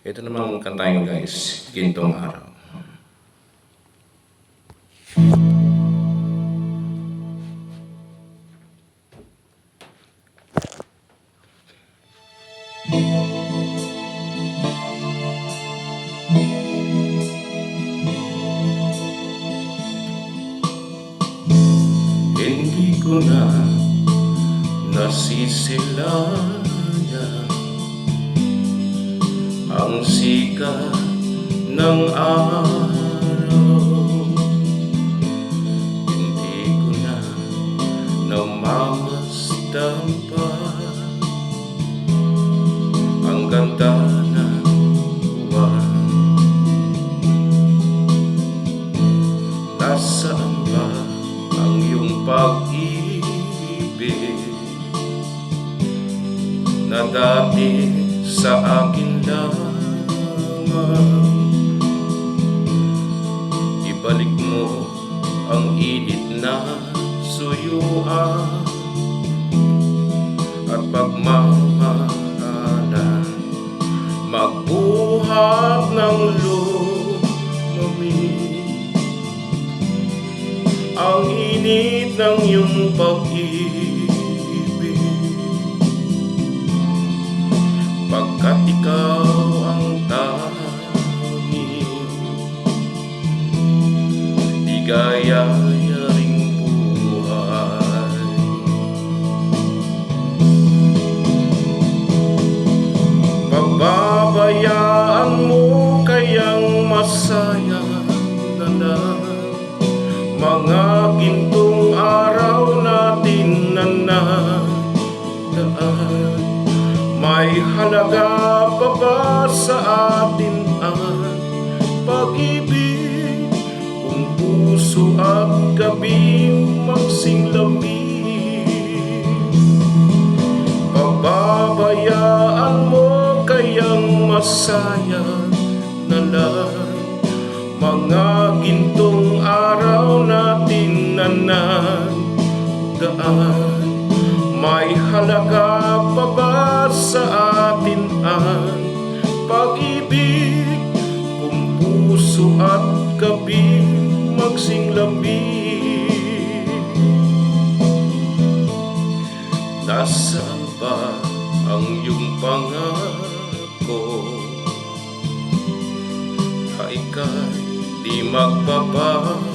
Ito namang kantahin guys, Gintong Araw. Hindi ko na nasisilayan ang sikat ng araw. Hindi ko na namamasdan pa ang ganda ng buwan. Nasaan ba ang iyong pag-ibig na dati sa akin lamang? Ibalik mo ang init na suyuan at pagmamahalan, magbuhat ng lumamig ang init ng iyong pag-ibig, pagkat ikaw ang tanging ligayaring buhay. Pababayaan mo kayang masaya na lang mga gintong araw natin na nadaan. May halaga pa ba sa atin ang pag-ibig kung puso at gabi magsinglamig? Pababayaan mo kayang masaya na lang mga gintong araw natin na nadaan. May halaga pa ba sa atin ang pag-ibig kung puso at gabi magsinglamig? Nasaan ba ang iyong pangako na ika'y di magbabago?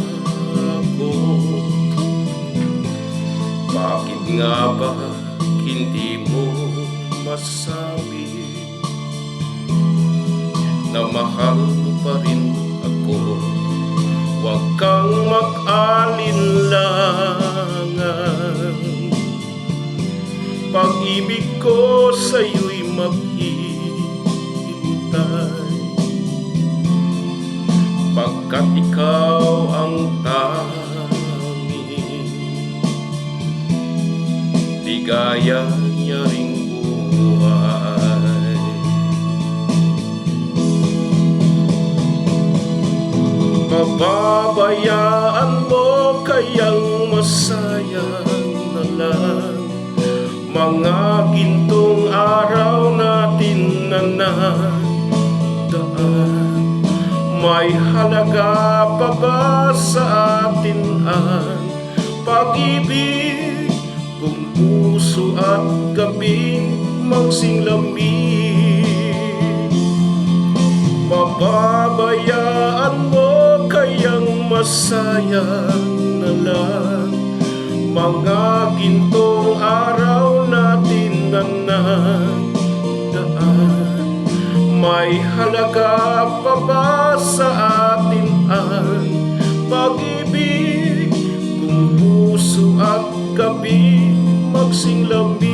Bakit nga ba hindi mo masabi na mahal mo pa rin ako? Huwag kang mag-alinlangan, pag-ibig ko sa'yo'y maghihintay, pagkat ikaw ang ligaya niya ring buhay. Pababayaan mo kayang masaya na lang mga gintong araw natin na nadaan. May halaga pa ba sa atin ang pag-ibig kung puso at gabi magsinglamig? Pababayaan mo kayang masaya na lang mga gintong araw natin na nadaan. May halaga pa ba sa atin ang pag-ibig kung puso at gabi magsinglamig?